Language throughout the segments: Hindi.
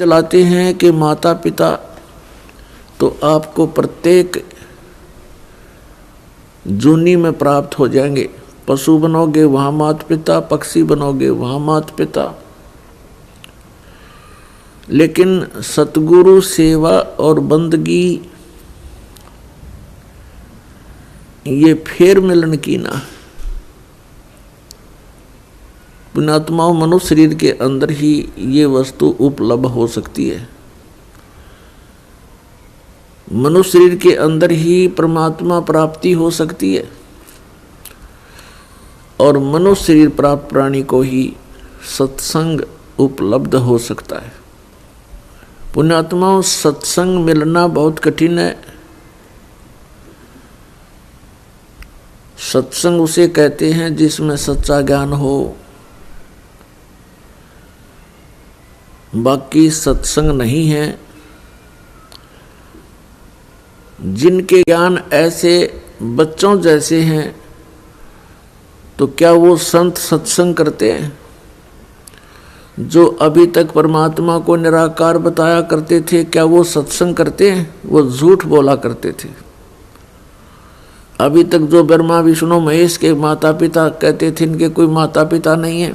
चलाते हैं कि माता पिता तो आपको प्रत्येक जूनी में प्राप्त हो जाएंगे। पशु बनोगे वहाँ माता पिता, पक्षी बनोगे वहाँ माता पिता। लेकिन सतगुरु सेवा और बंदगी ये फेर मिलन की ना। पुण्यात्माओं, मनुष्य शरीर के अंदर ही ये वस्तु उपलब्ध हो सकती है। मनुष्य शरीर के अंदर ही परमात्मा प्राप्ति हो सकती है और मनुष्य शरीर प्राप्त प्राणी को ही सत्संग उपलब्ध हो सकता है। पुण्यात्माओं, सत्संग मिलना बहुत कठिन है। सत्संग उसे कहते हैं जिसमें सच्चा ज्ञान हो। बाकी सत्संग नहीं है। जिनके ज्ञान ऐसे बच्चों जैसे हैं तो क्या वो संत सत्संग करते हैं? जो अभी तक परमात्मा को निराकार बताया करते थे, क्या वो सत्संग करते हैं? वो झूठ बोला करते थे। अभी तक जो ब्रह्मा विष्णु महेश के माता पिता कहते थे इनके कोई माता पिता नहीं है,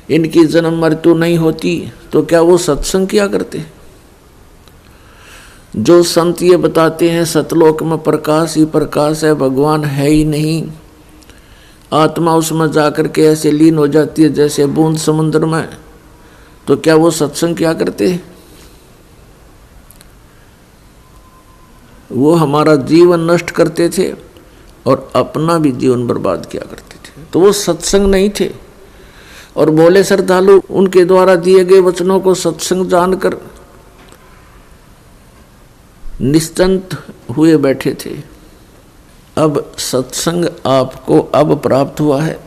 इनकी जन्म मृत्यु नहीं होती, तो क्या वो सत्संग किया करते? जो संत ये बताते हैं सतलोक में प्रकाश ही प्रकाश है, भगवान है ही नहीं, आत्मा उसमें जाकर के ऐसे लीन हो जाती है जैसे बूंद समुद्र में, तो क्या वो सत्संग किया करते? वो हमारा जीवन नष्ट करते थे और अपना भी जीवन बर्बाद किया करते थे, तो वो सत्संग नहीं थे। और भोले श्रद्धालु उनके द्वारा दिए गए वचनों को सत्संग जानकर निश्चिंत हुए बैठे थे। अब सत्संग आपको अब प्राप्त हुआ है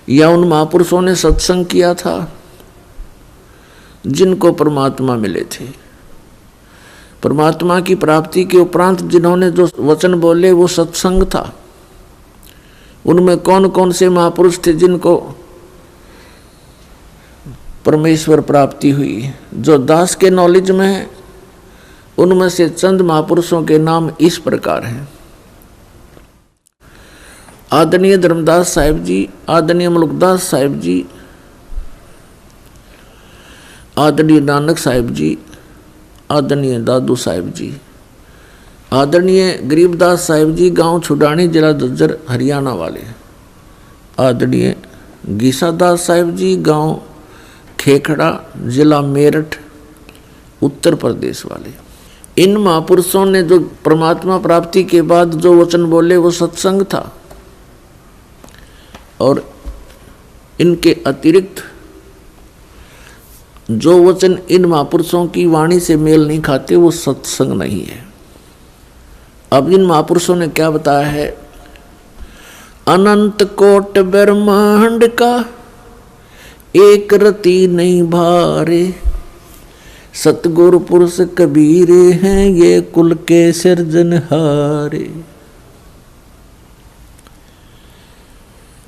या उन महापुरुषों ने सत्संग किया था जिनको परमात्मा मिले थे? परमात्मा की प्राप्ति के उपरांत जिन्होंने जो वचन बोले वो सत्संग था। उनमें कौन कौन से महापुरुष थे जिनको परमेश्वर प्राप्ति हुई? जो दास के नॉलेज में है उनमें से चंद महापुरुषों के नाम इस प्रकार हैं। आदरणीय धर्मदास साहिब जी, आदरणीय मुल्कदास साहिब जी, आदरणीय नानक साहिब जी, आदरणीय दादू साहिब जी, आदरणीय गरीबदास साहिब जी, गांव छुडानी, जिला झज्जर, हरियाणा वाले, आदरणीय गीसादास साहिब जी, गांव खेखड़ा, जिला मेरठ, उत्तर प्रदेश वाले। इन महापुरुषों ने जो परमात्मा प्राप्ति के बाद जो वचन बोले वो सत्संग था, और इनके अतिरिक्त जो वचन इन महापुरुषों की वाणी से मेल नहीं खाते वो सत्संग नहीं है। अब इन महापुरुषों ने क्या बताया है? अनंत कोट ब्रह्मांड का एक रति नहीं भारे, सतगुरु पुरुष कबीरे हैं ये कुल के सिरजनहारे।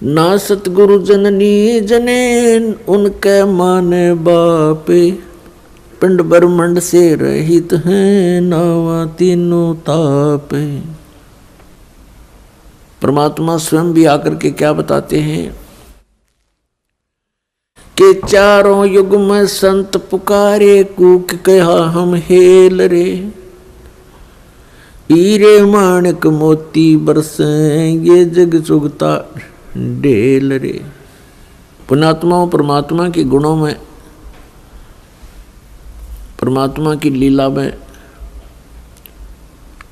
ना सतगुरु जननी जने उनके माने बापे, पिंड ब्रह्मंड से रहित हैं नावा तीनों तापे। परमात्मा स्वयं भी आकर के क्या बताते हैं कि चारों युग में संत पुकारे, कूक कहा हम हेल रे, हीरे माणिक मोती बरसे ये जग चुगता ढेल रे। पुण्यात्माओं, परमात्मा के गुणों में, परमात्मा की लीला में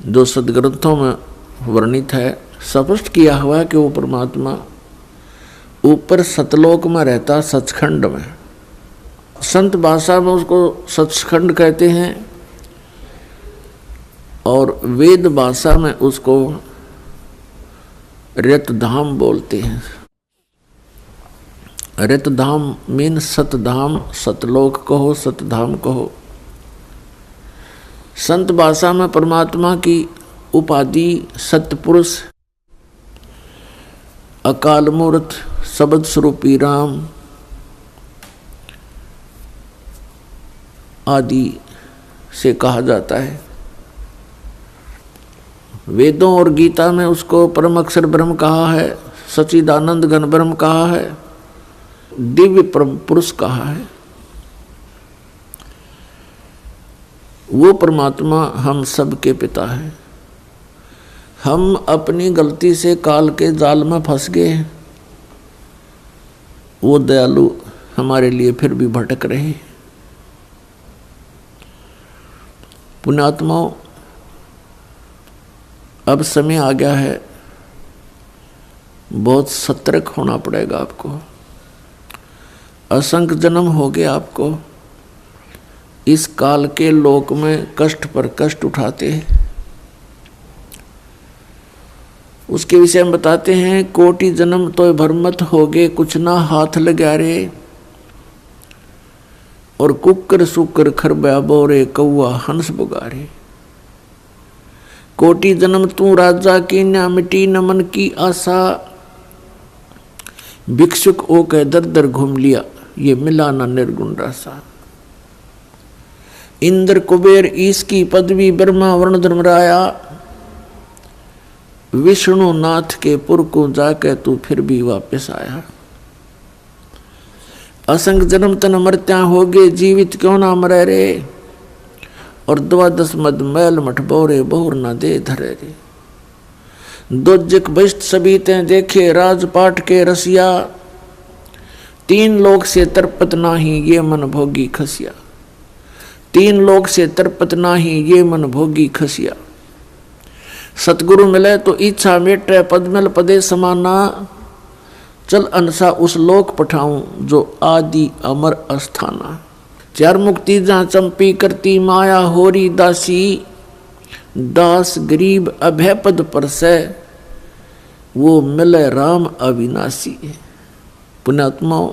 जो सदग्रंथों में वर्णित है, स्पष्ट किया हुआ है कि वो परमात्मा ऊपर सतलोक में रहता, सचखंड में। संत भाषा में उसको सचखंड कहते हैं और वेद भाषा में उसको रतधाम बोलते हैं। रतधाम मीन सतधाम, सतलोक कहो, सतधाम कहो। संत भाषा में परमात्मा की उपाधि सतपुरुष, अकाल मूर्त, शब्द स्वरूपी राम, आदि से कहा जाता है। वेदों और गीता में उसको परम अक्षर ब्रह्म कहा है, सच्चिदानंद घन ब्रह्म कहा है, दिव्य परम पुरुष कहा है। वो परमात्मा हम सब के पिता है। हम अपनी गलती से काल के जाल में फंस गए, वो दयालु हमारे लिए फिर भी भटक रहे। पुण्यात्माओं, अब समय आ गया है, बहुत सतर्क होना पड़ेगा आपको। असंख्य जन्म हो गए आपको इस काल के लोक में कष्ट पर कष्ट उठाते हैं। उसके विषय में बताते हैं, कोटि जन्म तो भरमत हो गए, कुछ ना हाथ लगा रे। और कुकर सुकर खरबा बोरे, कौआ हंस बुगारे। कोटि जन्म तू राजा की, न मिटी न मन की आशा। भिक्षुक ओ कह दर दर घूम लिया, ये मिला न निर्गुण रासा। इंद्र कुबेर ईश की पदवी, ब्रह्मा वर्ण धर्मराया। विष्णु नाथ के पुर को जाके तू फिर भी वापस आया। असंग जन्म तन मरत्या हो गए, जीवित क्यों ना मरे रे। और 12 मद मैल मठ बोरे, बहुर न दे धरे रे। दोजक बस्ट सभी ते देखे, राजपाट के रसिया। 3 लोक से तरपत नाही, ये मन भोगी खसिया। 3 लोक से तरपत नाही, ये मन भोगी खसिया। सतगुरु मिले तो इच्छा मेटे, पदमल पदे समाना। चल अनसा उस लोक पठाऊं, जो आदि अमर अस्थाना। 4 मुक्ति जहाँ चंपी करती, माया होरी दासी। दास गरीब अभय पद पर से, वो मिले राम अविनाशी। पुण्यात्माओं,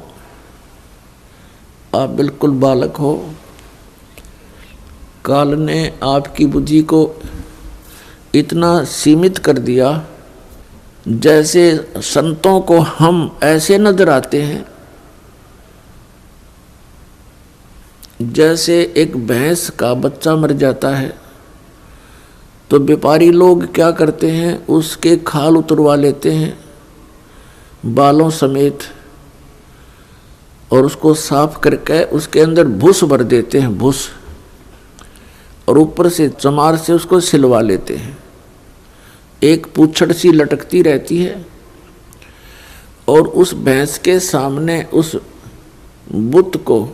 आप बिल्कुल बालक हो। काल ने आपकी बुद्धि को इतना सीमित कर दिया, जैसे संतों को हम ऐसे नजर आते हैं जैसे एक भैंस का बच्चा मर जाता है तो व्यापारी लोग क्या करते हैं, उसके खाल उतरवा लेते हैं बालों समेत, और उसको साफ करके उसके अंदर भूस भर देते हैं, भूस, और ऊपर से चमार से उसको सिलवा लेते हैं। एक पूंछड़ सी लटकती रहती है, और उस भैंस के सामने उस बुत को,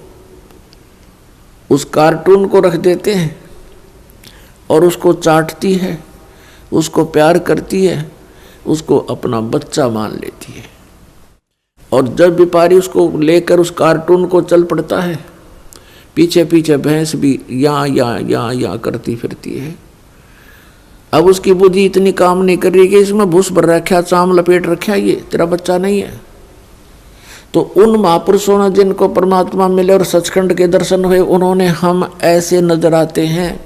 उस कार्टून को रख देते हैं, और उसको चाटती है, उसको प्यार करती है, उसको अपना बच्चा मान लेती है। और जब व्यापारी उसको लेकर उस कार्टून को चल पड़ता है, पीछे पीछे भैंस भी यहाँ करती फिरती है। अब उसकी बुद्धि इतनी काम नहीं कर रही कि इसमें भूस भर रखा, चाम लपेट रखा, ये तेरा बच्चा नहीं है। तो उन महापुरुषों ने जिनको परमात्मा मिले और सचखंड के दर्शन हुए, उन्होंने हम ऐसे नजर आते हैं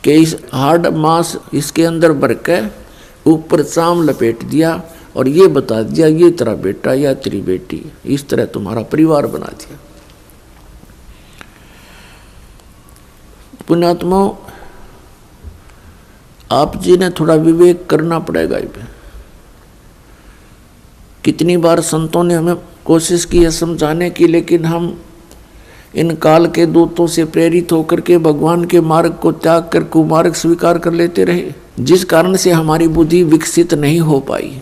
कि इस हार्ड मांस इसके अंदर भर के ऊपर चाम लपेट दिया और ये बता दिया ये तेरा बेटा या तेरी बेटी, इस तरह तुम्हारा परिवार बना दिया। पुण्यात्माओं, आप जी ने थोड़ा विवेक करना पड़ेगा। कितनी बार संतों ने हमें कोशिश की है समझाने की, लेकिन हम इन काल के दूतों से प्रेरित होकर के भगवान के मार्ग को त्याग कर कुमार्ग स्वीकार कर लेते रहे, जिस कारण से हमारी बुद्धि विकसित नहीं हो पाई।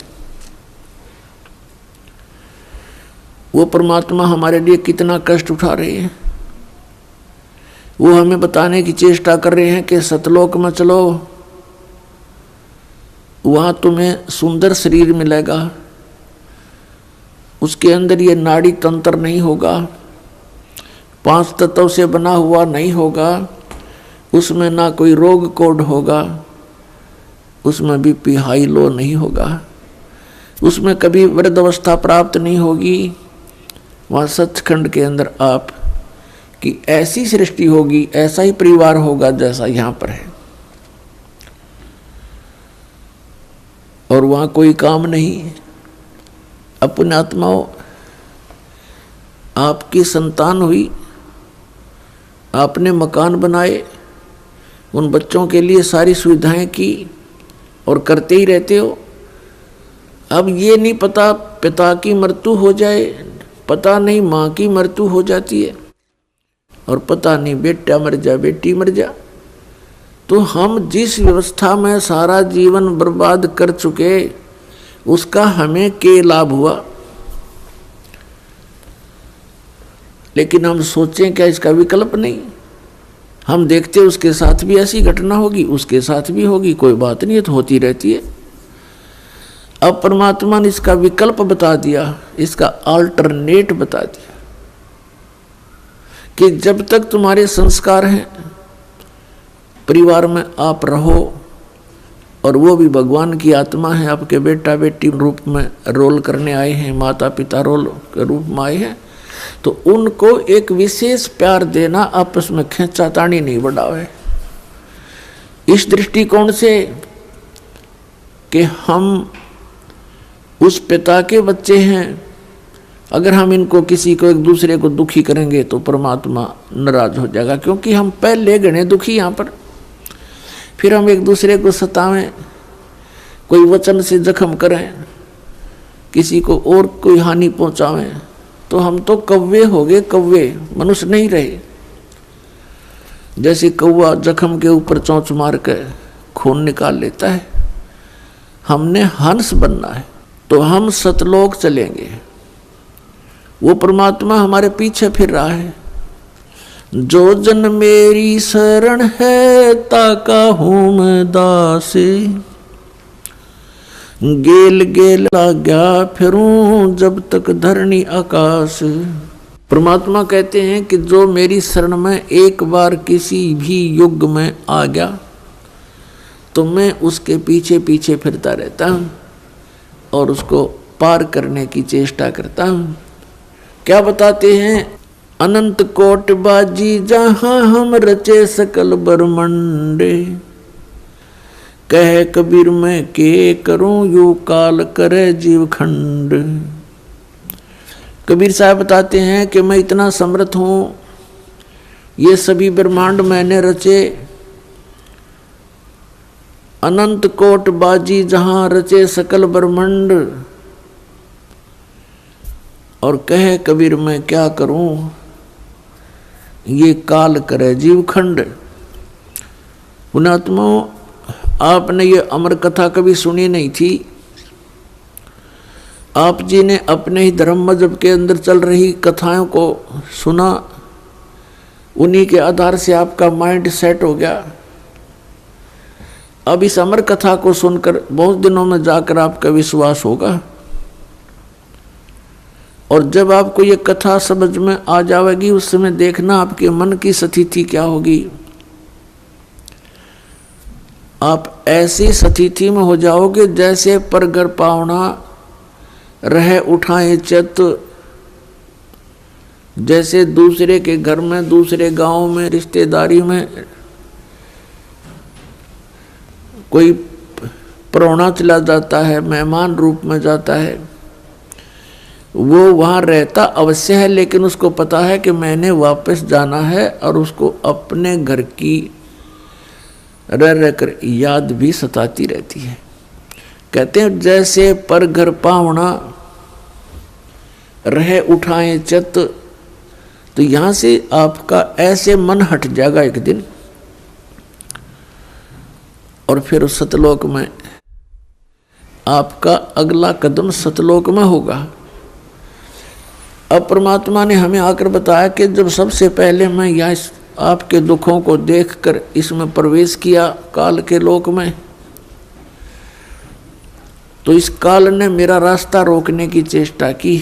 वो परमात्मा हमारे लिए कितना कष्ट उठा रहे हैं, वो हमें बताने की चेष्टा कर रहे हैं कि सतलोक में चलो, वहां तुम्हें सुंदर शरीर मिलेगा, उसके अंदर ये नाड़ी तंत्र नहीं होगा, 5 तत्वों से बना हुआ नहीं होगा, उसमें ना कोई रोग कोड होगा, उसमें बीपी हाई लो नहीं होगा, उसमें कभी वृद्धावस्था प्राप्त नहीं होगी। वहाँ सचखंड के अंदर आप की ऐसी सृष्टि होगी, ऐसा ही परिवार होगा जैसा यहाँ पर है, और वहाँ कोई काम नहीं। अपने आत्माओं, आपकी संतान हुई, आपने मकान बनाए, उन बच्चों के लिए सारी सुविधाएं की और करते ही रहते हो। अब ये नहीं पता पिता की मृत्यु हो जाए, पता नहीं माँ की मृत्यु हो जाती है, और पता नहीं बेटा मर जा बेटी मर जा। तो हम जिस व्यवस्था में सारा जीवन बर्बाद कर चुके, उसका हमें क्या लाभ हुआ? लेकिन हम सोचें क्या इसका विकल्प नहीं? हम देखते उसके साथ भी ऐसी घटना होगी, उसके साथ भी होगी, कोई बात नहीं है, तो होती रहती है। अब परमात्मा ने इसका विकल्प बता दिया, इसका अल्टरनेट बता दिया कि जब तक तुम्हारे संस्कार हैं, परिवार में आप रहो, और वो भी भगवान की आत्मा है, आपके बेटा बेटी रूप में रोल करने आए हैं, माता पिता रोल के रूप में आए हैं, तो उनको एक विशेष प्यार देना, आपस में खींचातानी नहीं बढ़ावे। इस दृष्टिकोण से कि हम उस पिता के बच्चे हैं, अगर हम इनको किसी को एक दूसरे को दुखी करेंगे तो परमात्मा नाराज हो जाएगा, क्योंकि हम पहले गणे दुखी यहाँ पर। फिर हम एक दूसरे को सतावें, कोई वचन से जख्म करें, किसी को और कोई हानि पहुंचावें, तो हम तो कौवे हो गए, कौवे, मनुष्य नहीं रहे। जैसे कौवा जख्म के ऊपर चोंच मार कर खून निकाल लेता है, हमने हंस बनना है, तो हम सतलोक चलेंगे। वो परमात्मा हमारे पीछे फिर रहा है। जो जन मेरी शरण है, ताका हूँ मैं दासे, गेल गेल आज्ञा फिरूं जब तक धरणी आकाश। परमात्मा कहते हैं कि जो मेरी शरण में एक बार किसी भी युग में आ गया, तो मैं उसके पीछे पीछे फिरता रहता हूँ और उसको पार करने की चेष्टा करता हूँ। क्या बताते हैं? अनंत कोट बाजी जहाँ हम रचे सकल ब्रह्मंडे, कह कबीर मैं के करूं यू काल करे जीव खंड। कबीर साहब बताते हैं कि मैं इतना समर्थ हूँ, ये सभी ब्रह्मांड मैंने रचे, अनंत कोट बाजी जहाँ रचे सकल ब्रह्मांड, और कहे कबीर मैं क्या करूं ये काल करे जीव खंड। पुणात्माओं, आपने ये अमर कथा कभी सुनी नहीं थी। आप जी ने अपने ही धर्म मजहब के अंदर चल रही कथाओं को सुना, उन्हीं के आधार से आपका माइंड सेट हो गया। अब इस अमर कथा को सुनकर बहुत दिनों में जाकर आपका विश्वास होगा, और जब आपको ये कथा समझ में आ जाएगी, उस समय देखना आपके मन की स्थिति क्या होगी। आप ऐसी स्थिति में हो जाओगे जैसे परगर पावना रह उठाए चित, जैसे दूसरे के घर में, दूसरे गांव में, रिश्तेदारी में कोई परौना चला जाता है, मेहमान रूप में जाता है, वो वहाँ रहता अवश्य है, लेकिन उसको पता है कि मैंने वापस जाना है, और उसको अपने घर की रह रहकर याद भी सताती रहती है। कहते हैं जैसे पर घर पावना रह उठाए चित, तो यहाँ से आपका ऐसे मन हट जाएगा एक दिन, और फिर सतलोक में आपका अगला कदम सतलोक में होगा। अब परमात्मा ने हमें आकर बताया कि जब सबसे पहले मैं यहाँ आपके दुखों को देखकर इसमें प्रवेश किया काल के लोक में, तो इस काल ने मेरा रास्ता रोकने की चेष्टा की,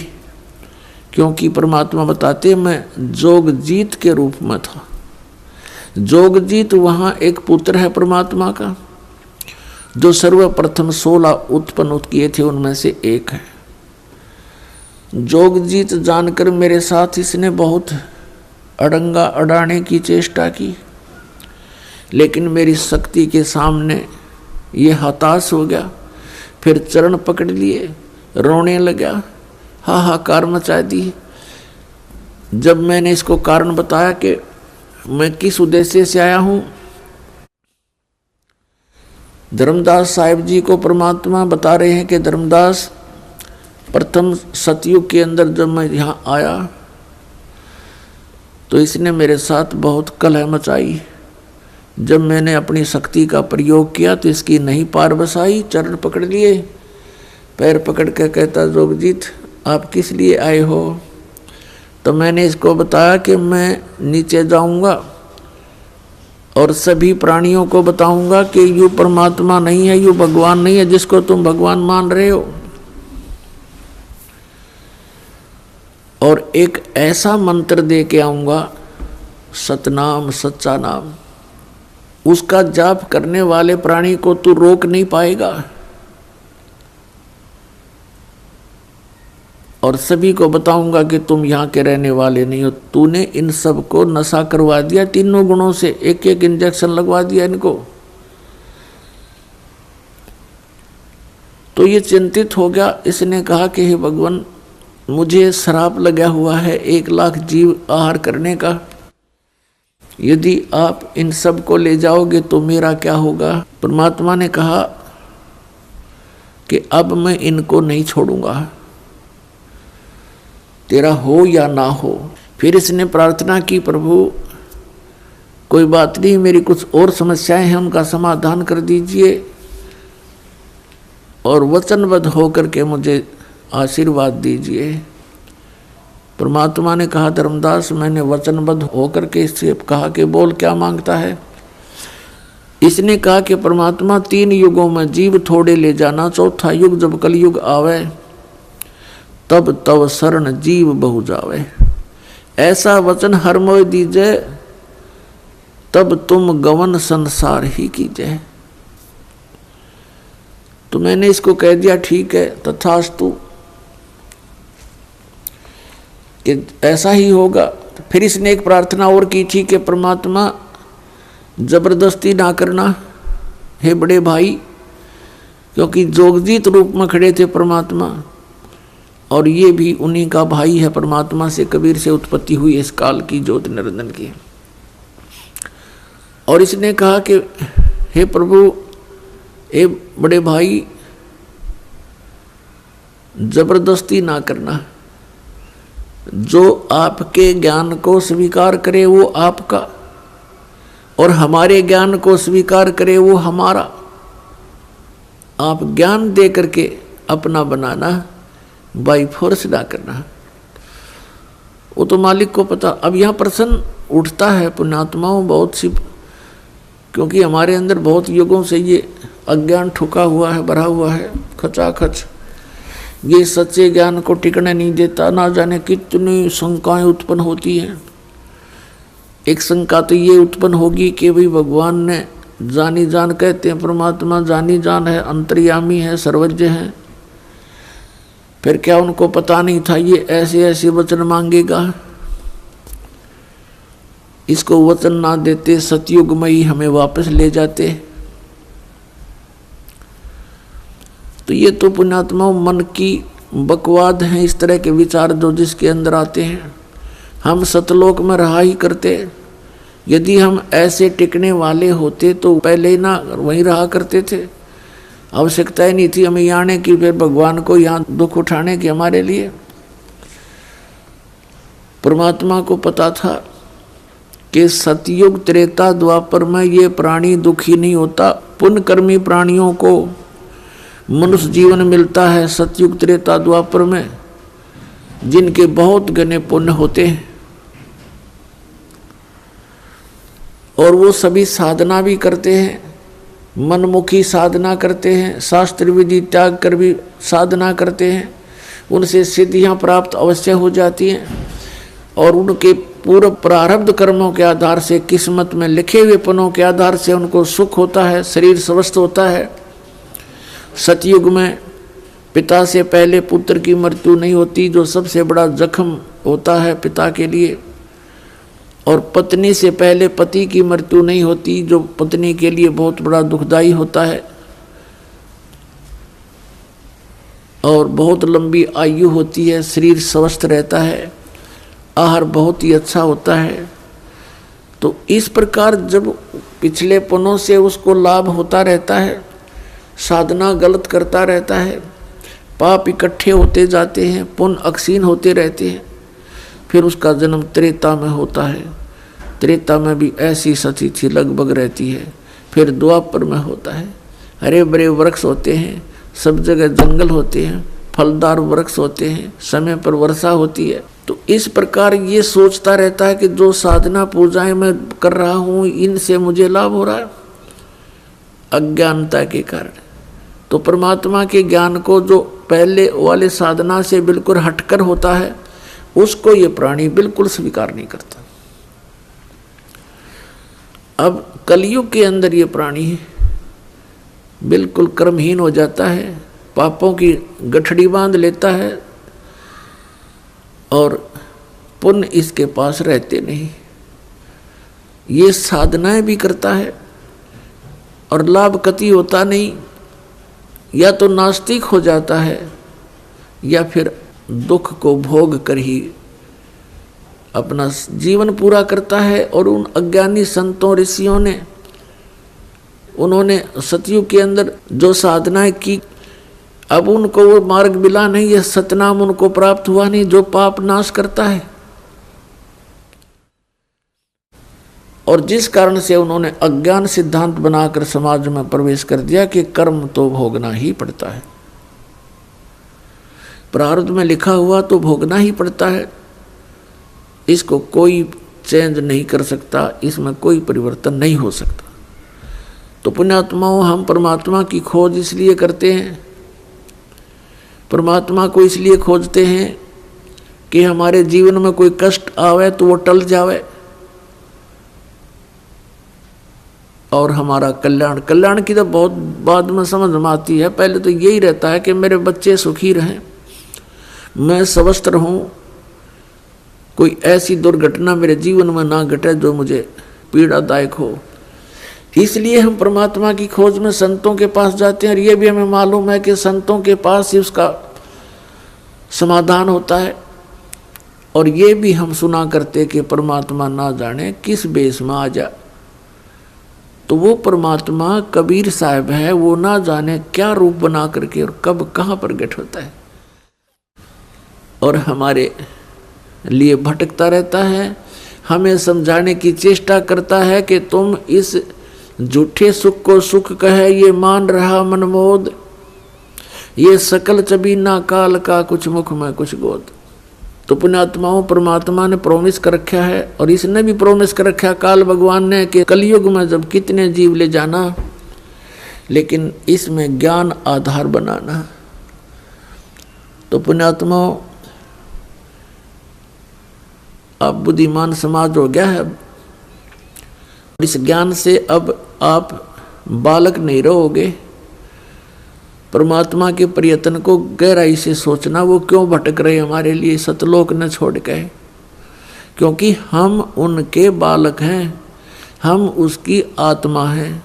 क्योंकि परमात्मा बताते मैं जोगजीत के रूप में था। जोगजीत वहाँ एक पुत्र है परमात्मा का, जो सर्वप्रथम 16 उत्पन्न किए थे उनमें से एक है। जोगजीत जानकर मेरे साथ इसने बहुत अड़ंगा अड़ाने की चेष्टा की, लेकिन मेरी शक्ति के सामने ये हताश हो गया। फिर चरण पकड़ लिए, रोने लगा, हाहाकार मचा दी। जब मैंने इसको कारण बताया कि मैं किस उद्देश्य से आया हूँ। धर्मदास साहिब जी को परमात्मा बता रहे हैं कि धर्मदास, प्रथम सतयुग के अंदर जब मैं यहाँ आया तो इसने मेरे साथ बहुत कलह मचाई। जब मैंने अपनी शक्ति का प्रयोग किया तो इसकी नहीं पार बसाई। चरण पकड़ लिए, पैर पकड़ के कहता, जोगजीत आप किस लिए आए हो? तो मैंने इसको बताया कि मैं नीचे जाऊंगा और सभी प्राणियों को बताऊंगा कि यू परमात्मा नहीं है, यू भगवान नहीं है जिसको तुम भगवान मान रहे हो। और एक ऐसा मंत्र दे के आऊंगा, सतनाम, सच्चा नाम, उसका जाप करने वाले प्राणी को तू रोक नहीं पाएगा। और सभी को बताऊंगा कि तुम यहाँ के रहने वाले नहीं हो, तूने इन सब को नशा करवा दिया, तीनों गुणों से एक एक इंजेक्शन लगवा दिया इनको। तो ये चिंतित हो गया। इसने कहा कि हे भगवान, मुझे श्राप लगा हुआ है 1 लाख जीव आहार करने का, यदि आप इन सब को ले जाओगे तो मेरा क्या होगा? परमात्मा ने कहा कि अब मैं इनको नहीं छोड़ूंगा, तेरा हो या ना हो। फिर इसने प्रार्थना की, प्रभु कोई बात नहीं, मेरी कुछ और समस्याएं हैं, उनका समाधान कर दीजिए और वचनबद्ध होकर के मुझे आशीर्वाद दीजिए। परमात्मा ने कहा, धर्मदास मैंने वचनबद्ध होकर के इससे कहा कि बोल क्या मांगता है। इसने कहा कि परमात्मा 3 युगों में जीव थोड़े ले जाना, चौथा युग जब कलयुग आवे तब तव शरण जीव बहु जावे। ऐसा वचन हर मोय दीजिए, तब तुम गवन संसार ही कीजिए। तो मैंने इसको कह दिया ठीक है, तथास्तु, कि ऐसा ही होगा। फिर इसने एक प्रार्थना और की थी कि परमात्मा जबरदस्ती ना करना हे बड़े भाई, क्योंकि जोगजीत रूप में खड़े थे परमात्मा और ये भी उन्हीं का भाई है। परमात्मा से, कबीर से उत्पत्ति हुई इस काल की, ज्योति निरंजन की। और इसने कहा कि हे प्रभु, हे बड़े भाई, जबरदस्ती ना करना, जो आपके ज्ञान को स्वीकार करे वो आपका और हमारे ज्ञान को स्वीकार करे वो हमारा। आप ज्ञान दे करके अपना बनाना, बाई फोर्स ना करना, वो तो मालिक को पता। अब यहाँ प्रश्न उठता है पुण्यात्माओं बहुत सी, क्योंकि हमारे अंदर बहुत युगों से ये अज्ञान ठुका हुआ है, भरा हुआ है खचाखच। ये सच्चे ज्ञान को टिकने नहीं देता, ना जाने कितनी शंकाएं उत्पन्न होती हैं। एक शंका तो ये उत्पन्न होगी कि भाई भगवान ने जानी जान, कहते हैं परमात्मा जानी जान है, अंतर्यामी है, सर्वज्ञ है, फिर क्या उनको पता नहीं था ये ऐसे ऐसे वचन मांगेगा? इसको वचन ना देते सतयुग में ही हमें वापस ले जाते। तो ये तो पुण्यात्मा मन की बकवाद हैं, इस तरह के विचार जो जिसके अंदर आते हैं। हम सतलोक में रहा ही करते। यदि हम ऐसे टिकने वाले होते तो पहले ही ना वहीं रहा करते थे। आवश्यकता ही नहीं थी हमें यहाँ आने की, फिर भगवान को यहाँ दुख उठाने की हमारे लिए। परमात्मा को पता था कि सतयुग त्रेता द्वापर में ये प्राणी दुखी नहीं होता। पुण्यकर्मी प्राणियों को मनुष्य जीवन मिलता है सतयुग त्रेता द्वापर में, जिनके बहुत घने पुण्य होते हैं और वो सभी साधना भी करते हैं, मनमुखी साधना करते हैं, शास्त्र विधि त्याग कर भी साधना करते हैं। उनसे सिद्धियां प्राप्त अवश्य हो जाती हैं और उनके पूर्व प्रारब्ध कर्मों के आधार से, किस्मत में लिखे हुए पनों के आधार से उनको सुख होता है, शरीर स्वस्थ होता है। सतयुग में पिता से पहले पुत्र की मृत्यु नहीं होती, जो सबसे बड़ा जख्म होता है पिता के लिए। और पत्नी से पहले पति की मृत्यु नहीं होती, जो पत्नी के लिए बहुत बड़ा दुखदाई होता है। और बहुत लंबी आयु होती है, शरीर स्वस्थ रहता है, आहार बहुत ही अच्छा होता है। तो इस प्रकार जब पिछले पुण्यों से उसको लाभ होता रहता है, साधना गलत करता रहता है, पाप इकट्ठे होते जाते हैं, पुण्य अक्षीण होते रहते हैं, फिर उसका जन्म त्रेता में होता है। त्रेता में भी ऐसी सती थी लगभग रहती है। फिर द्वापर में होता है, हरे भरे वृक्ष होते हैं, सब जगह जंगल होते हैं, फलदार वृक्ष होते हैं, समय पर वर्षा होती है। तो इस प्रकार ये सोचता रहता है कि जो साधना पूजाएं मैं कर रहा हूँ इनसे मुझे लाभ हो रहा है, अज्ञानता के कारण। तो परमात्मा के ज्ञान को जो पहले वाले साधना से बिल्कुल हटकर होता है उसको ये प्राणी बिल्कुल स्वीकार नहीं करता। अब कलयुग के अंदर ये प्राणी बिल्कुल कर्महीन हो जाता है, पापों की गठड़ी बांध लेता है और पुण्य इसके पास रहते नहीं। ये साधनाएं भी करता है और लाभ कति होता नहीं, या तो नास्तिक हो जाता है या फिर दुख को भोग कर ही अपना जीवन पूरा करता है। और उन अज्ञानी संतों ऋषियों ने, उन्होंने सतयुग के अंदर जो साधनाएं की, अब उनको वो मार्ग मिला नहीं, यह सतनाम उनको प्राप्त हुआ नहीं जो पाप नाश करता है। और जिस कारण से उन्होंने अज्ञान सिद्धांत बनाकर समाज में प्रवेश कर दिया कि कर्म तो भोगना ही पड़ता है, प्रारब्ध में लिखा हुआ तो भोगना ही पड़ता है, इसको कोई चेंज नहीं कर सकता, इसमें कोई परिवर्तन नहीं हो सकता। तो पुण्यात्माओं, हम परमात्मा की खोज इसलिए करते हैं, परमात्मा को इसलिए खोजते हैं कि हमारे जीवन में कोई कष्ट आवे तो वो टल जावे और हमारा कल्याण की तो बहुत बाद में समझ में आती है। पहले तो यही रहता है कि मेरे बच्चे सुखी रहें, मैं स्वस्थ रहूं, कोई ऐसी दुर्घटना मेरे जीवन में ना घटे जो मुझे पीड़ादायक हो। इसलिए हम परमात्मा की खोज में संतों के पास जाते हैं और ये भी हमें मालूम है कि संतों के पास ही उसका समाधान होता है। और ये भी हम सुना करते कि परमात्मा ना जाने किस बेस में आ जा, तो वो परमात्मा कबीर साहब है, वो ना जाने क्या रूप बना करके और कब कहाँ प्रकट होता है और हमारे लिए भटकता रहता है, हमें समझाने की चेष्टा करता है कि तुम इस झूठे सुख को सुख कहे ये मान रहा मनमोद, ये सकल चबीना काल का कुछ मुख में कुछ गोद। तो पुण्यात्माओं, परमात्मा ने प्रॉमिस कर रखा है और इसने भी प्रॉमिस कर रखा है काल भगवान ने कि कलयुग में जब कितने जीव ले जाना, लेकिन इसमें ज्ञान आधार बनाना। तो पुण्यात्माओं, अब बुद्धिमान समाज हो गया है, इस ज्ञान से अब आप बालक नहीं रहोगे। परमात्मा के प्रयत्न को गहराई से सोचना, वो क्यों भटक रहे हमारे लिए सतलोक न छोड़ के, क्योंकि हम उनके बालक हैं, हम उसकी आत्मा हैं।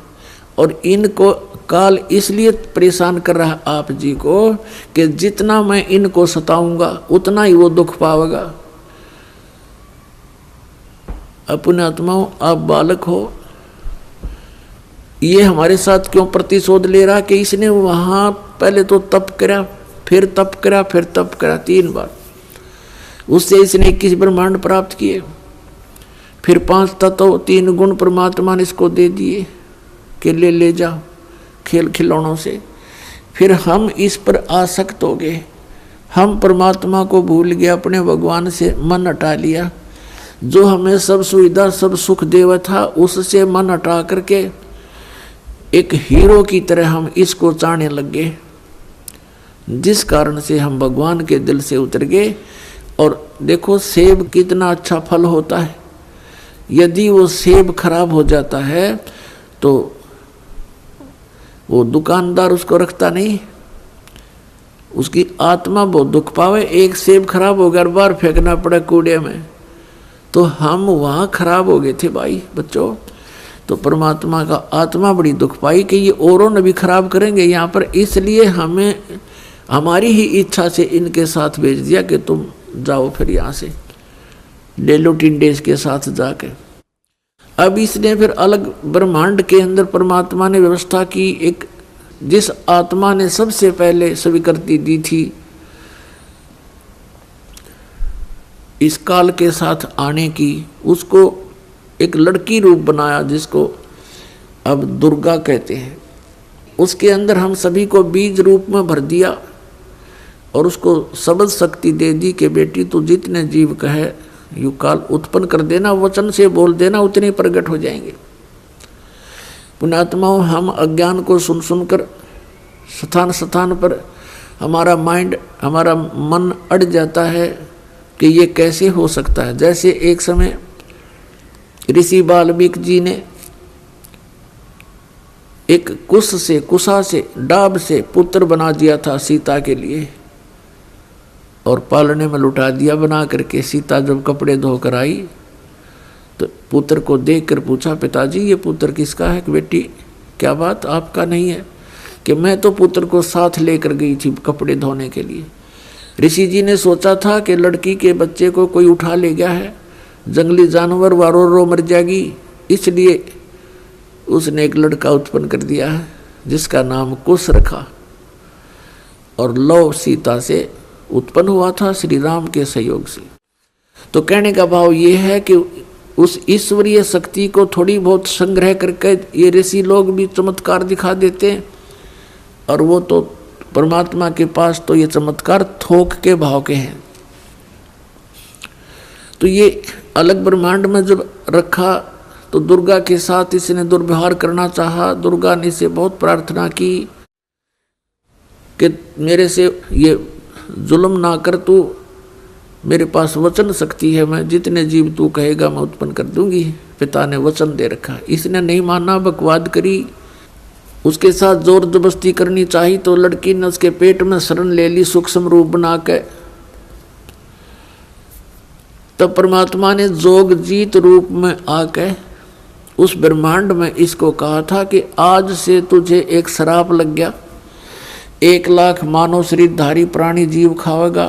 और इनको काल इसलिए परेशान कर रहा आप जी को कि जितना मैं इनको सताऊंगा उतना ही वो दुख पावेगा। अपने आत्माओं, आप बालक हो, ये हमारे साथ क्यों प्रतिशोध ले रहा कि इसने वहाँ पहले तो तप करा, फिर तप करा, फिर तप करा 3 बार, उससे इसने 21 ब्रह्मांड प्राप्त किए, फिर 5 तत्व 3 गुण परमात्मा ने इसको दे दिए कि ले जाओ खेल खिलौनों से। फिर हम इस पर आसक्त हो गए, हम परमात्मा को भूल गए, अपने भगवान से मन हटा लिया, जो हमें सब सुविधा सब सुख देवा था उससे मन हटा करके एक हीरो की तरह हम इसको चाहने लग गए, जिस कारण से हम भगवान के दिल से उतर गए। और देखो सेब कितना अच्छा फल होता है, यदि वो सेब खराब हो जाता है तो वो दुकानदार उसको रखता नहीं, उसकी आत्मा बहुत दुख पावे। एक सेब खराब हो गया, बाहर फेंकना पड़ा कूड़े में, तो हम वहाँ खराब हो गए थे भाई बच्चों। तो परमात्मा का आत्मा बड़ी दुख पाई कि ये औरों ने भी खराब करेंगे यहाँ पर, इसलिए हमें हमारी ही इच्छा से इनके साथ भेज दिया कि तुम जाओ फिर यहाँ से ले लो टिंडेस के साथ जाके। अब इसने फिर अलग ब्रह्मांड के अंदर परमात्मा ने व्यवस्था की, एक जिस आत्मा ने सबसे पहले स्वीकृति दी थी इस काल के साथ आने की, उसको एक लड़की रूप बनाया जिसको अब दुर्गा कहते हैं। उसके अंदर हम सभी को बीज रूप में भर दिया और उसको शब्द शक्ति दे दी कि बेटी तू जितने जीव कहे यू काल उत्पन्न कर देना, वचन से बोल देना, उतने प्रकट हो जाएंगे। पुण्यात्माओं, हम अज्ञान को सुन सुनकर स्थान स्थान पर हमारा माइंड, हमारा मन अड़ जाता है कि ये कैसे हो सकता है। जैसे एक समय ऋषि वाल्मीकि जी ने एक कुशा से डाब से पुत्र बना दिया था सीता के लिए और पालने में लुटा दिया बना करके। सीता जब कपड़े धोकर आई तो पुत्र को देखकर पूछा, पिताजी ये पुत्र किसका है? कि बेटी क्या बात, आपका नहीं है? कि मैं तो पुत्र को साथ लेकर गई थी कपड़े धोने के लिए। ऋषि जी ने सोचा था कि लड़की के बच्चे को कोई उठा ले गया है, जंगली जानवर रो मर जाएगी, इसलिए उसने एक लड़का उत्पन्न कर दिया है जिसका नाम कुश रखा और लव सीता से उत्पन्न हुआ था श्री राम के सहयोग से। तो कहने का भाव ये है कि उस ईश्वरीय शक्ति को थोड़ी बहुत संग्रह करके ये ऋषि लोग भी चमत्कार दिखा देते हैं, और वो तो परमात्मा के पास तो ये चमत्कार थोक के भाव के हैं। तो ये अलग ब्रह्मांड में जब रखा तो दुर्गा के साथ इसने दुर्व्यवहार करना चाहा। दुर्गा ने इसे बहुत प्रार्थना की कि मेरे से ये जुल्म ना कर, तू मेरे पास वचन शक्ति है, मैं जितने जीव तू कहेगा मैं उत्पन्न कर दूंगी। पिता ने वचन दे रखा, इसने नहीं माना, बकवाद करी, उसके साथ जोर जबरदस्ती करनी चाहिए तो लड़की ने उसके पेट में शरण ले ली सूक्ष्म रूप बना के। तब परमात्मा ने जोग जीत रूप में आके उस ब्रह्मांड में इसको कहा था कि आज से तुझे एक श्राप लग गया, 1 लाख मानव शरीरधारी प्राणी जीव खावेगा,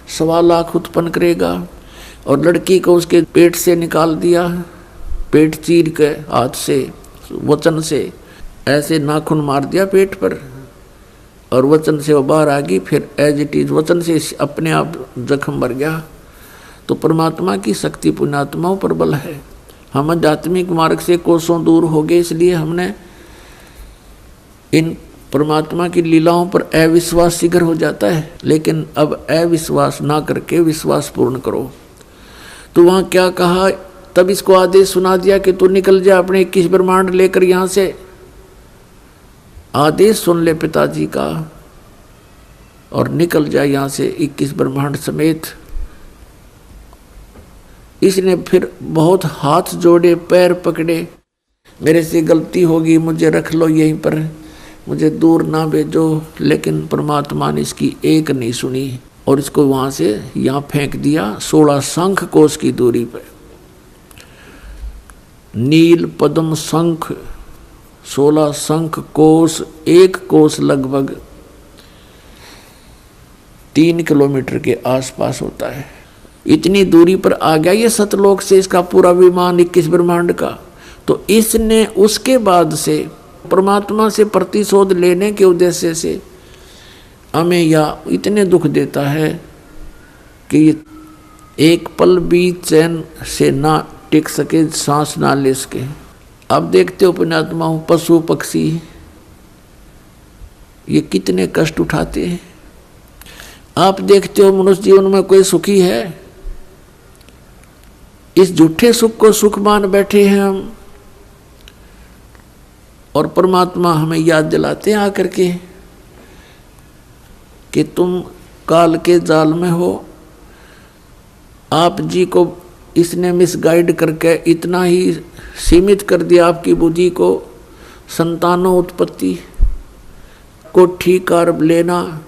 1.25 लाख उत्पन्न करेगा। और लड़की को उसके पेट से निकाल दिया, पेट चीर के हाथ से वचन से ऐसे नाखून मार दिया पेट पर और वचन से वो बाहर आ गई। फिर एज इट इज वचन से अपने आप जख्म भर गया। तो परमात्मा की शक्ति पुण्यात्माओं पर बल है। हम आध्यात्मिक मार्ग से कोसों दूर हो गए, इसलिए हमने इन परमात्मा की लीलाओं पर अविश्वास शीघ्र हो जाता है। लेकिन अब अविश्वास ना करके विश्वास पूर्ण करो। तो वहाँ क्या कहा, तब इसको आदेश सुना दिया कि तू निकल जा अपने 21 ब्रह्मांड लेकर यहाँ से। आदेश सुन ले पिताजी का और निकल जा यहाँ से 21 ब्रह्मांड समेत। इसने फिर बहुत हाथ जोड़े, पैर पकड़े, मेरे से गलती होगी, मुझे रख लो यहीं पर, मुझे दूर ना भेजो। लेकिन परमात्मा ने इसकी एक नहीं सुनी और इसको वहाँ से यहाँ फेंक दिया 16 शंख कोश की दूरी पर। नील पद्म शंख 16 शंख कोश, 1 कोश लगभग 3 किलोमीटर के आसपास होता है। इतनी दूरी पर आ गया ये सतलोक से इसका पूरा विमान 21 ब्रह्मांड का। तो इसने उसके बाद से परमात्मा से प्रतिशोध लेने के उद्देश्य से हमें या इतने दुख देता है कि एक पल भी चैन से ना टिक सके, सांस ना ले सके। अब देखते हो पुण्यात्मा, पशु पक्षी ये कितने कष्ट उठाते हैं। आप देखते हो मनुष्य जीवन में कोई सुखी है? इस झूठे सुख को सुख मान बैठे हैं हम, और परमात्मा हमें याद दिलाते हैं आकर के कि तुम काल के जाल में हो। आप जी को इसने मिसगाइड करके इतना ही सीमित कर दिया आपकी बुद्धि को, संतानों उत्पत्ति, कोठी कार लेना,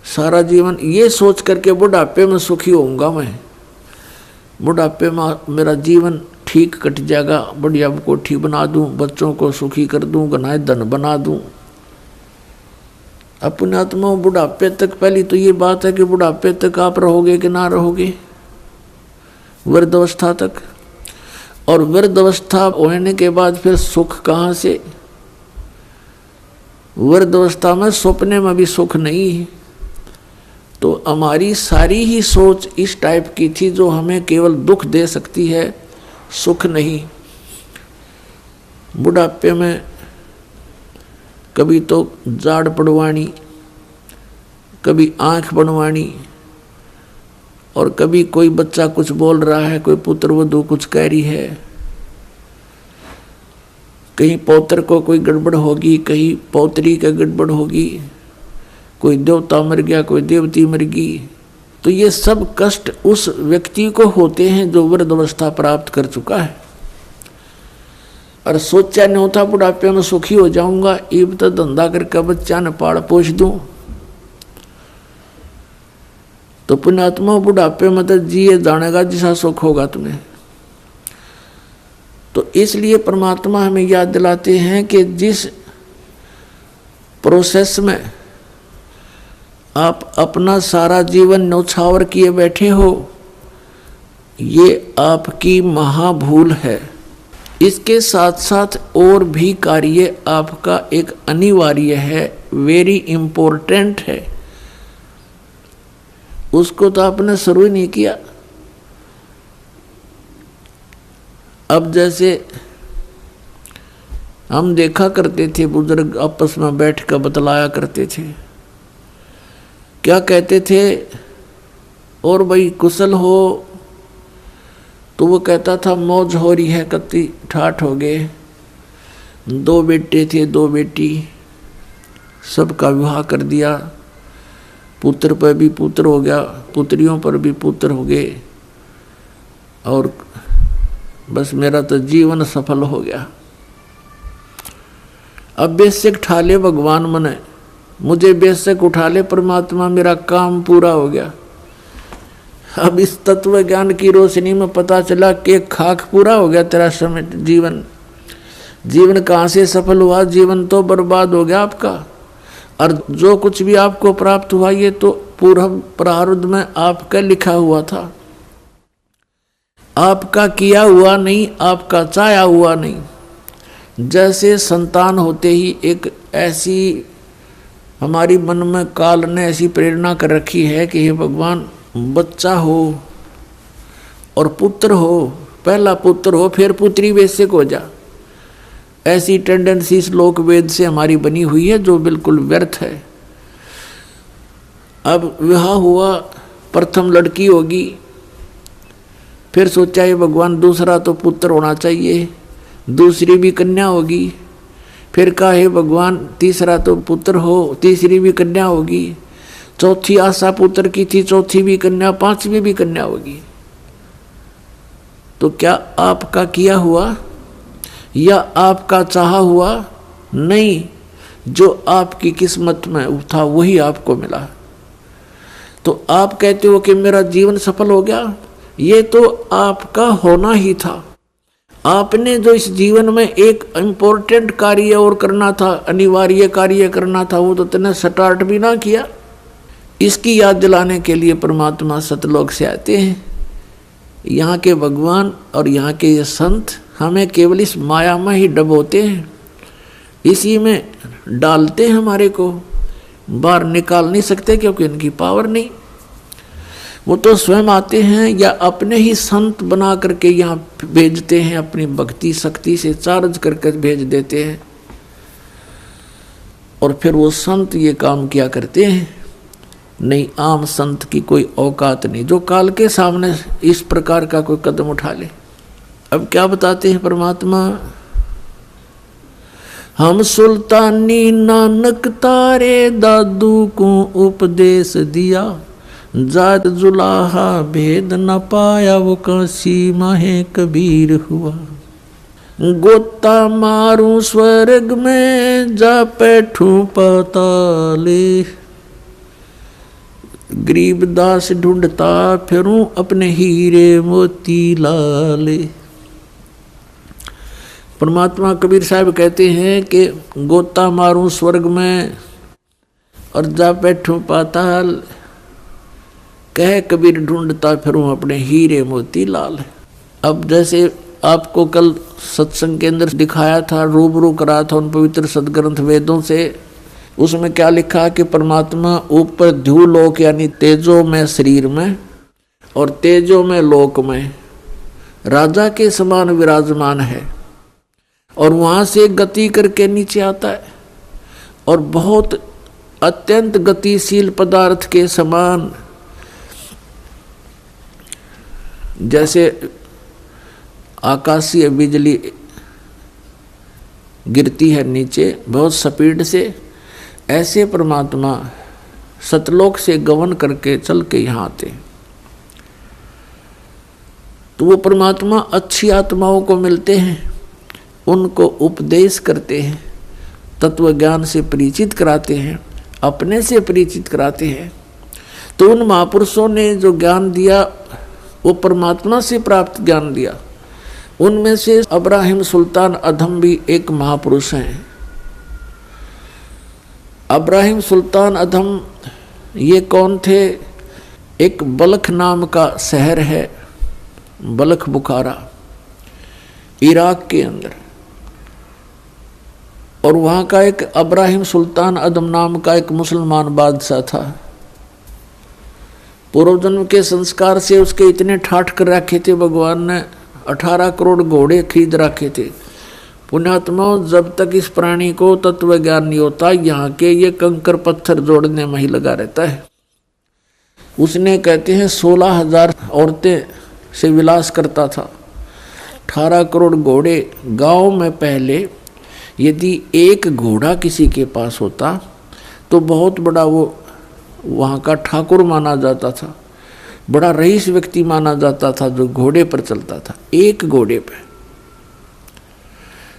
सारा जीवन ये सोच करके बुढ़ापे में सुखी होऊंगा मैं, बुढ़ापे में मेरा जीवन ठीक कट जाएगा, बढ़िया कोठी बना दूं, बच्चों को सुखी कर दूं, गनाए धन बना दूं। अपने आत्मा बुढ़ापे तक, पहली तो ये बात है कि बुढ़ापे तक आप रहोगे कि ना रहोगे, वृद्धावस्था तक। और वृद्ध अवस्था होने के बाद फिर सुख कहाँ से? वृद्ध अवस्था में सपने में भी सुख नहीं है। तो हमारी सारी ही सोच इस टाइप की थी जो हमें केवल दुख दे सकती है, सुख नहीं। बुढ़ापे में कभी तो जाड़ पड़वानी, कभी आंख बनवानी, और कभी कोई बच्चा कुछ बोल रहा है, कोई पुत्र वधू कुछ कह रही है, कहीं पौत्र को कोई गड़बड़ होगी, कहीं पौत्री का गड़बड़ होगी, कोई देवता मर गया, कोई देवती मर गई। तो ये सब कष्ट उस व्यक्ति को होते हैं जो वृद्ध अवस्था प्राप्त कर चुका है। और सोचा नहीं होता बुढ़ापे में सुखी हो जाऊंगा, इब तो धंधा करके बच्चा न पाल पोष दूं। तो पुण्यात्मा बुढ़ापे में तो जिए जानेगा जिसा सुख होगा तुम्हें। तो इसलिए परमात्मा हमें याद दिलाते हैं कि जिस प्रोसेस में आप अपना सारा जीवन न्यौछावर किए बैठे हो, ये आपकी महाभूल है। इसके साथ साथ और भी कार्य आपका एक अनिवार्य है, वेरी इम्पोर्टेंट है। उसको तो आपने शुरू ही नहीं किया। अब जैसे हम देखा करते थे, बुजुर्ग आपस में बैठ कर बतलाया करते थे, क्या कहते थे, और भाई कुशल हो? तो वो कहता था मौज हो रही है, कत्ती ठाठ हो गए, 2 बेटे थे 2 बेटी, सबका विवाह कर दिया, पुत्र पर भी पुत्र हो गया, पुत्रियों पर भी पुत्र हो गए, और बस मेरा तो जीवन सफल हो गया। अब बेशक उठा ले भगवान मने, मुझे बेशक उठा ले परमात्मा, मेरा काम पूरा हो गया। अब इस तत्व ज्ञान की रोशनी में पता चला कि खाक पूरा हो गया तेरा समय, जीवन कहाँ से सफल हुआ? जीवन तो बर्बाद हो गया आपका। और जो कुछ भी आपको प्राप्त हुआ ये तो पूर्व प्रारब्ध में आपका लिखा हुआ था, आपका किया हुआ नहीं, आपका चाहा हुआ नहीं। जैसे संतान होते ही एक ऐसी हमारी मन में काल ने ऐसी प्रेरणा कर रखी है कि हे भगवान बच्चा हो और पुत्र हो, पहला पुत्र हो फिर पुत्री बेशक हो जा। ऐसी टेंडेंसी श्लोक वेद से हमारी बनी हुई है जो बिल्कुल व्यर्थ है। अब विवाह हुआ, प्रथम लड़की होगी, फिर सोचा ये भगवान दूसरा तो पुत्र होना चाहिए, दूसरी भी कन्या होगी, फिर कहा हे भगवान तीसरा तो पुत्र हो, तीसरी भी कन्या होगी, चौथी आशा पुत्र की थी, चौथी भी कन्या, पांचवी भी कन्या होगी। तो क्या आपका किया हुआ या आपका चाहा हुआ? नहीं, जो आपकी किस्मत में था वही आपको मिला। तो आप कहते हो कि मेरा जीवन सफल हो गया, ये तो आपका होना ही था। आपने जो इस जीवन में एक इम्पोर्टेंट कार्य और करना था, अनिवार्य कार्य करना था, वो तो तुमने स्टार्ट भी ना किया। इसकी याद दिलाने के लिए परमात्मा सतलोक से आते हैं। यहाँ के भगवान और यहाँ के ये संत हमें केवल इस माया में ही डबोते हैं, इसी में डालते हैं, हमारे को बाहर निकाल नहीं सकते क्योंकि इनकी पावर नहीं। वो तो स्वयं आते हैं या अपने ही संत बना करके यहाँ भेजते हैं, अपनी भक्ति शक्ति से चार्ज करके भेज देते हैं, और फिर वो संत ये काम किया करते हैं। नहीं, आम संत की कोई औकात नहीं जो काल के सामने इस प्रकार का कोई कदम उठा ले। अब क्या बताते हैं परमात्मा, हम सुल्तानी नानक तारे दादू को उपदेश दिया, जात जुलाहा भेद न पाया वो काशी माहे कबीर हुआ। गोता मारू स्वर्ग में जा बैठू पाताले, गरीबदास ढूंढता फिरूं अपने हीरे मोती लाले। परमात्मा कबीर साहब कहते हैं कि गोता मारूं स्वर्ग में और जा बैठूं पाताल, कह कबीर ढूंढता फिरूं अपने हीरे मोती लाल। अब जैसे आपको कल सत्संग के अंदर दिखाया था, रूबरू करा था उन पवित्र सदग्रंथ वेदों से। उसमें क्या लिखा कि परमात्मा ऊपर ध्युलोक यानी तेजो में शरीर में और तेजो में लोक में राजा के समान विराजमान है, और वहां से गति करके नीचे आता है और बहुत अत्यंत गतिशील पदार्थ के समान, जैसे आकाशीय बिजली गिरती है नीचे बहुत स्पीड से, ऐसे परमात्मा सतलोक से गमन करके चल के यहाँ आते। तो वो परमात्मा अच्छी आत्माओं को मिलते हैं, उनको उपदेश करते हैं, तत्व ज्ञान से परिचित कराते हैं, अपने से परिचित कराते हैं। तो उन महापुरुषों ने जो ज्ञान दिया वो परमात्मा से प्राप्त ज्ञान दिया। उनमें से अब्राहिम सुल्तान अधम भी एक महापुरुष हैं। अब्राहिम सुल्तान अधम ये कौन थे? एक बल्ख नाम का शहर है, बल्ख बुखारा, इराक के अंदर, और वहाँ का एक अब्राहिम सुल्तान अदम नाम का एक मुसलमान बादशाह था। पूर्व जन्म के संस्कार से उसके इतने ठाठ कर रखे थे, भगवान ने 18 करोड़ घोड़े खरीद रखे थे। पुण्यात्माओं, जब तक इस प्राणी को तत्व ज्ञान नहीं होता, यहाँ के ये कंकर पत्थर जोड़ने में ही लगा रहता है। उसने कहते हैं 16,000 औरतें से विलास करता था, 18 करोड़ घोड़े। गांव में पहले यदि एक घोड़ा किसी के पास होता तो बहुत बड़ा वो वहाँ का ठाकुर माना जाता था, बड़ा रईस व्यक्ति माना जाता था जो घोड़े पर चलता था, एक घोड़े पे।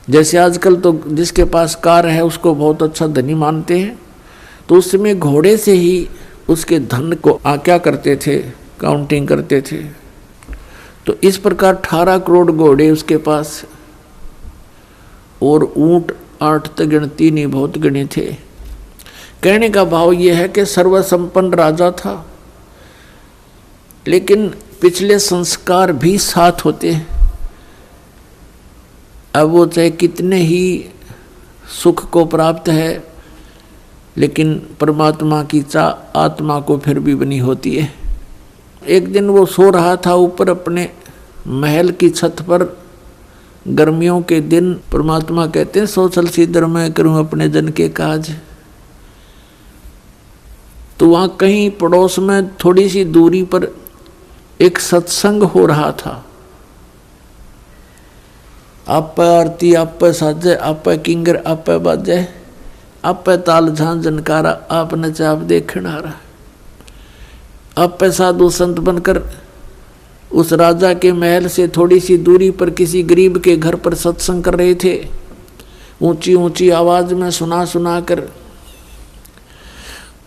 जैसे आजकल तो जिसके पास कार है उसको बहुत अच्छा धनी मानते हैं, तो उस समय घोड़े से ही उसके धन को आज्ञा करते थे, काउंटिंग करते थे। तो इस प्रकार 18 करोड़ घोड़े उसके पास, और ऊंट 8 तक गिनती नहीं, बहुत गिने थे। कहने का भाव यह है कि सर्वसंपन्न राजा था, लेकिन पिछले संस्कार भी साथ होते हैं। अब वो चाहे कितने ही सुख को प्राप्त है, लेकिन परमात्मा की चाह आत्मा को फिर भी बनी होती है। एक दिन वो सो रहा था ऊपर अपने महल की छत पर, गर्मियों के दिन। परमात्मा कहते हैं सो चल सीधर मैं करूं अपने जन के काज। तो वहां कहीं पड़ोस में थोड़ी सी दूरी पर एक सत्संग हो रहा था। आप आरती, आप साजे, आप किंगर, आप बाजे, आप ताल झां जनकारा, आप नचाप देखण आ रहा। आप साधु संत बनकर उस राजा के महल से थोड़ी सी दूरी पर किसी गरीब के घर पर सत्संग कर रहे थे, ऊंची ऊंची आवाज में सुना सुना कर।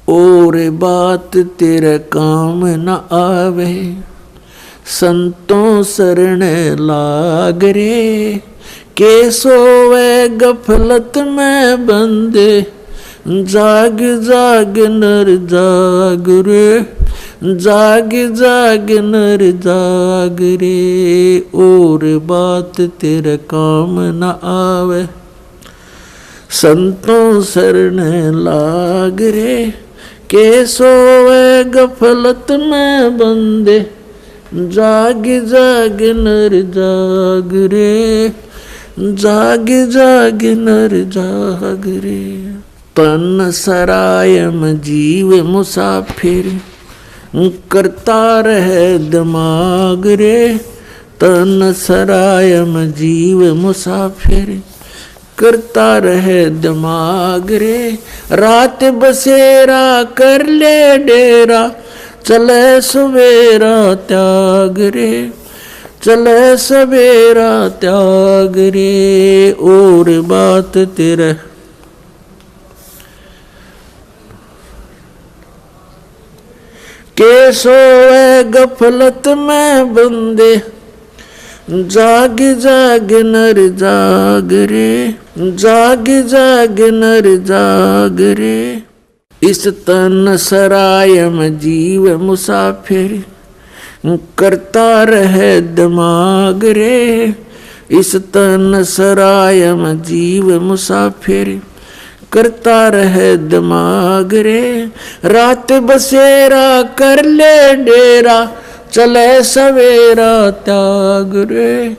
और बात तेरे काम न आवे, संतों शरण लाग रे, के सोवे गफलत में बंदे, जाग जाग नर जाग रे, जाग जाग नर जाग रे। और बात तेरे काम न आवे, संतों शरण लाग रे, के सोवे गफलत में बंदे, जाग जाग नर जाग रे, जाग जाग नर जाग रे। तन सरायम जीव मुसाफिर, करता रहे दिमाग रे, तन सरायम जीव मुसाफिर, करता रहे दिमाग रे। रात बसेरा कर ले डेरा, चले सवेरा त्याग रे, चले सवेरा त्याग रे। और बात तेरे के सोए गफलत में बंदे, जाग जाग नर जाग रे, जाग जाग नर जाग रे। इस तन सरायम जीव मुसाफिर, करता रहे दिमाग रे, इस तन सराय में जीव मुसाफिर करता रहे दिमाग रे। रात बसेरा कर ले डेरा चले सवेरा त्याग रे,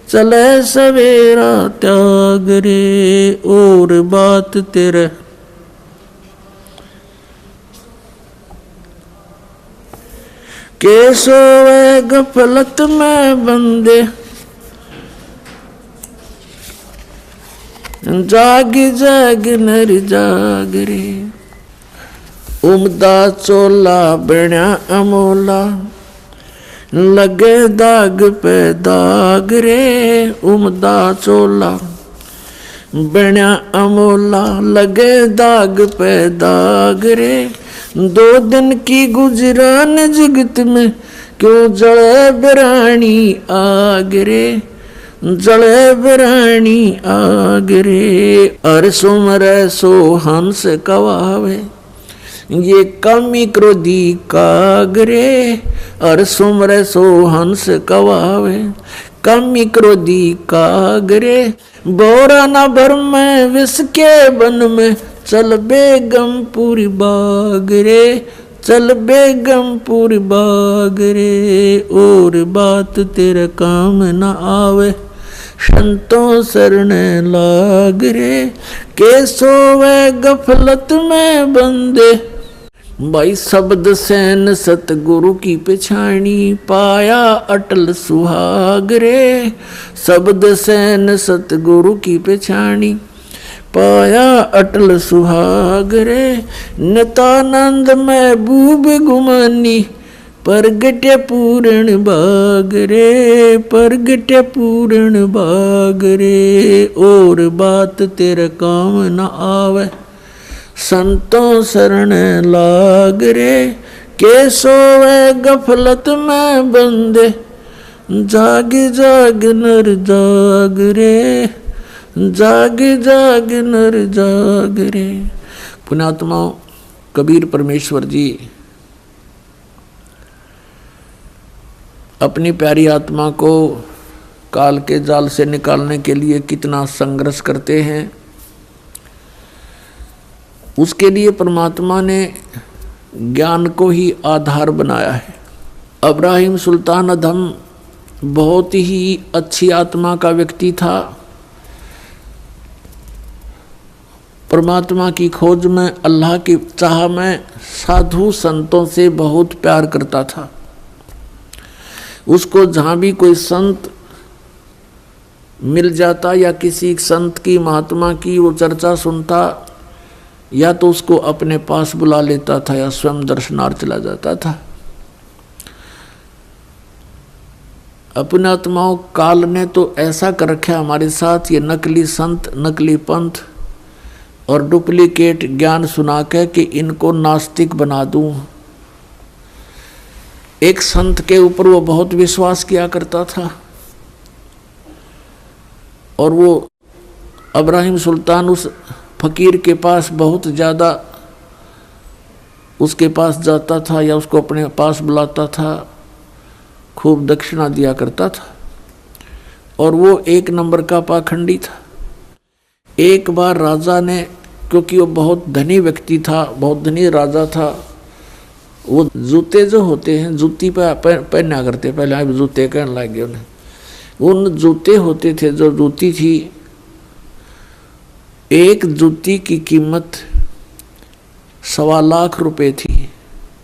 चले सवेरा त्याग रे। और बात तेरे के सोए गफलत में बंदे जाग जाग नर जाग रे। उमदा चोला बण्या अमोला लगे दाग पे दाग रे। उमदा चोला बण्या अमोला लगे दाग पे दाग रे। 2 दिन की गुजरान जगत में क्यों जले बिरानी आग रे, जले बिरानी आग रे। अर सुमरे सो हंस कवावे ये कमी क्रोधी कागरे। अर सुमरे सो हंस कवावे कमी क्रोधी कागरे। बोरा न भर में विष के बन में चल बेगमपुरी बाग रे, चल बेगमपुरी बाग रे। और बात तेरे काम न आवे संतों शरण लाग रे। के सोवे गफलत में बंदे भाई शब्द सैन सतगुरु की पिछाणी पाया अटल सुहाग रे। शब्द सैन सतगुरु की पिछाणी पाया अटल सुहाग रे। नितानंद महबूब गुमानी परगटे पूर्ण बाग रे, परगटे पूर्ण बाग रे। और बात तेरे काम न आवे संतों शरण लाग रे। के सोवे गफलत में बंदे जाग जाग नर जाग रे, जाग जाग नर जाग रे। पुण्यात्मा कबीर परमेश्वर जी अपनी प्यारी आत्मा को काल के जाल से निकालने के लिए कितना संघर्ष करते हैं। उसके लिए परमात्मा ने ज्ञान को ही आधार बनाया है। अब्राहिम सुल्तान अधम बहुत ही अच्छी आत्मा का व्यक्ति था। परमात्मा की खोज में, अल्लाह की चाह में साधु संतों से बहुत प्यार करता था। उसको जहाँ भी कोई संत मिल जाता या किसी संत की महात्मा की वो चर्चा सुनता, या तो उसको अपने पास बुला लेता था या स्वयं दर्शनार्थ चला जाता था। अपने आत्माओं काल ने तो ऐसा कर रखा हमारे साथ, ये नकली संत, नकली पंथ और डुप्लीकेट ज्ञान सुना के कि इनको नास्तिक बना दूं। एक संत के ऊपर वो बहुत विश्वास किया करता था और वो अब्राहिम सुल्तान उस फकीर के पास बहुत ज़्यादा उसके पास जाता था या उसको अपने पास बुलाता था, खूब दक्षिणा दिया करता था और वो 1 नंबर का पाखंडी था। एक बार राजा ने, क्योंकि वो बहुत धनी व्यक्ति था, बहुत धनी राजा था, वो जूते जो होते हैं जूती पे पहना करते, पहले अब जूते कहने लग गए उन्हें। उन जूते होते थे, जो जूती थी, एक जूती की कीमत 1.25 लाख रुपए थी।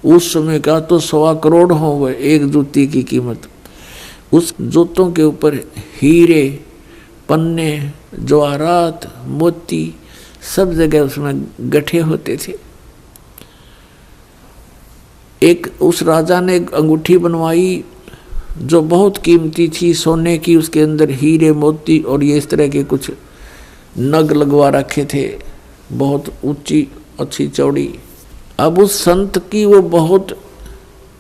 उस समय का तो 1.25 करोड़ हो गए एक जूती की कीमत। उस जूतों के ऊपर हीरे, पन्ने, जवाहरात, मोती सब जगह उसमें गठे होते थे। एक उस राजा ने एक अंगूठी बनवाई जो बहुत कीमती थी, सोने की, उसके अंदर हीरे, मोती और ये इस तरह के कुछ नग लगवा रखे थे, बहुत ऊंची, अच्छी, चौड़ी। अब उस संत की वो बहुत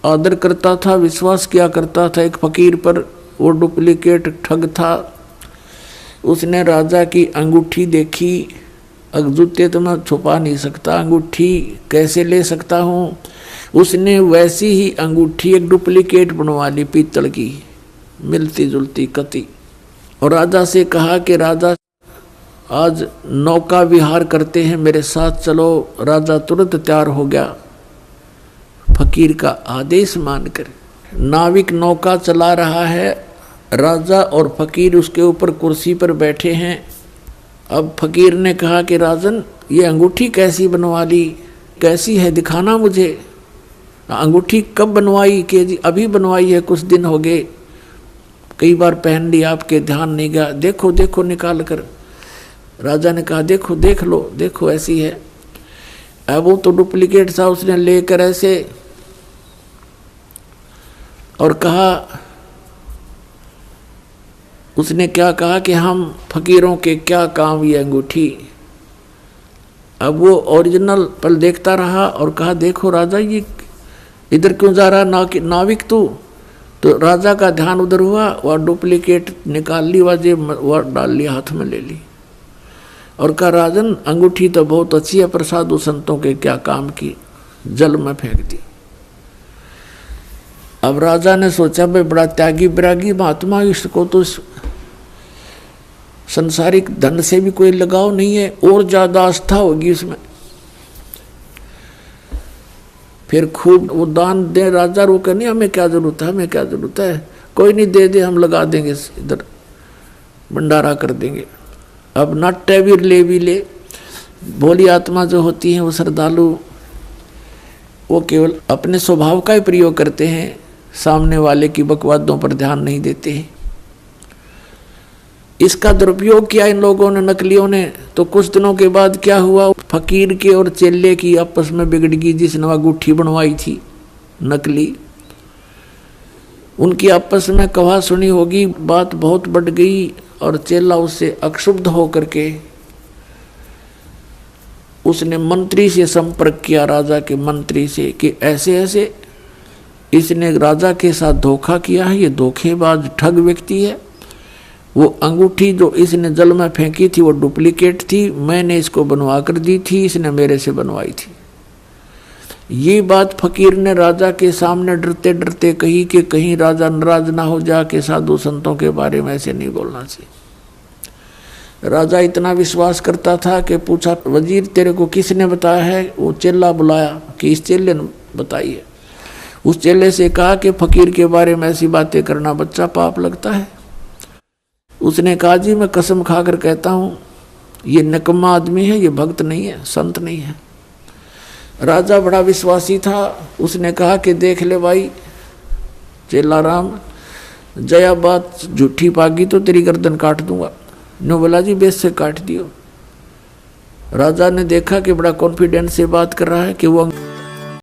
आदर करता था, विश्वास किया करता था। एक फकीर पर वो डुप्लीकेट ठग था। उसने राजा की अंगूठी देखी, जूते तो मैं छुपा नहीं सकता, अंगूठी कैसे ले सकता हूँ। उसने वैसी ही अंगूठी एक डुप्लीकेट बनवा ली, पीतल की, मिलती जुलती कती। और राजा से कहा कि राजा आज नौका विहार करते हैं, मेरे साथ चलो। राजा तुरंत तैयार हो गया फकीर का आदेश मानकर। नाविक नौका चला रहा है, राजा और फकीर उसके ऊपर कुर्सी पर बैठे हैं। अब फकीर ने कहा कि राजन, ये अंगूठी कैसी बनवा ली, कैसी है, दिखाना मुझे। अंगूठी कब बनवाई? कि जी अभी बनवाई है, कुछ दिन हो गए, कई बार पहन ली, आपके ध्यान नहीं गया, देखो देखो निकाल कर। राजा ने कहा देखो देख लो, देखो ऐसी है। अब वो तो डुप्लीकेट था, उसने लेकर ऐसे और कहा, उसने क्या कहा कि हम फकीरों के क्या काम ये अंगूठी। अब वो ओरिजिनल पल देखता रहा और कहा देखो राजा, ये इधर क्यों जा रहा नाविक तू? तो राजा का ध्यान उधर हुआ, वह डुप्लीकेट निकाल ली, वह डाल ली, हाथ में ले ली और कहा राजन, अंगूठी तो बहुत अच्छी है, प्रसाद संतों के क्या काम की, जल में फेंक दी। अब राजा ने सोचा भाई बड़ा त्यागी विरागी महात्मा, इसको तो संसारिक धन से भी कोई लगाव नहीं है, और ज्यादा आस्था होगी इसमें। फिर खूब वो दान दे। राजा रोके नहीं, हमें क्या जरूरत है, हमें क्या जरूरत है, कोई नहीं, दे दे, हम लगा देंगे, इधर भंडारा कर देंगे। अब नाट्य भी ले। भोली आत्मा जो होती है वो श्रद्धालु, वो केवल अपने स्वभाव का ही प्रयोग करते हैं, सामने वाले की बकवादों पर ध्यान नहीं देते हैं। इसका दुरुपयोग किया इन लोगों ने, नकलियों ने। तो कुछ दिनों के बाद क्या हुआ, फकीर के और चेले की आपस में बिगड़ गई। जिसने अंगूठी बनवाई थी नकली, उनकी आपस में कहा सुनी होगी, बात बहुत बढ़ गई और चेला उससे अक्षुब्ध होकर के उसने मंत्री से संपर्क किया, राजा के मंत्री से, कि ऐसे ऐसे इसने राजा के साथ धोखा किया है, ये धोखेबाज ठग व्यक्ति है। वो अंगूठी जो इसने जल में फेंकी थी वो डुप्लीकेट थी, मैंने इसको बनवा कर दी थी, इसने मेरे से बनवाई थी। ये बात फकीर ने राजा के सामने डरते डरते कही कि कहीं राजा नाराज ना हो जा के साधु संतों के बारे में ऐसे नहीं बोलना चाहिए। राजा इतना विश्वास करता था कि पूछा, वजीर तेरे को किसने बताया है? वो चेला बुलाया कि इस चेले ने बताई है। उस चेले से कहा कि फकीर के बारे में ऐसी बातें करना बच्चा पाप लगता है। उसने कहा जी मैं कसम खाकर कहता हूँ ये निकम्मा आदमी है, ये भक्त नहीं है, संत नहीं है। राजा बड़ा विश्वासी था, उसने कहा कि देख ले भाई चेला राम, जया बात झूठी पागी तो तेरी गर्दन काट दूंगा। नो बोला जी बेस से काट दियो। राजा ने देखा कि बड़ा कॉन्फिडेंस से बात कर रहा है कि वो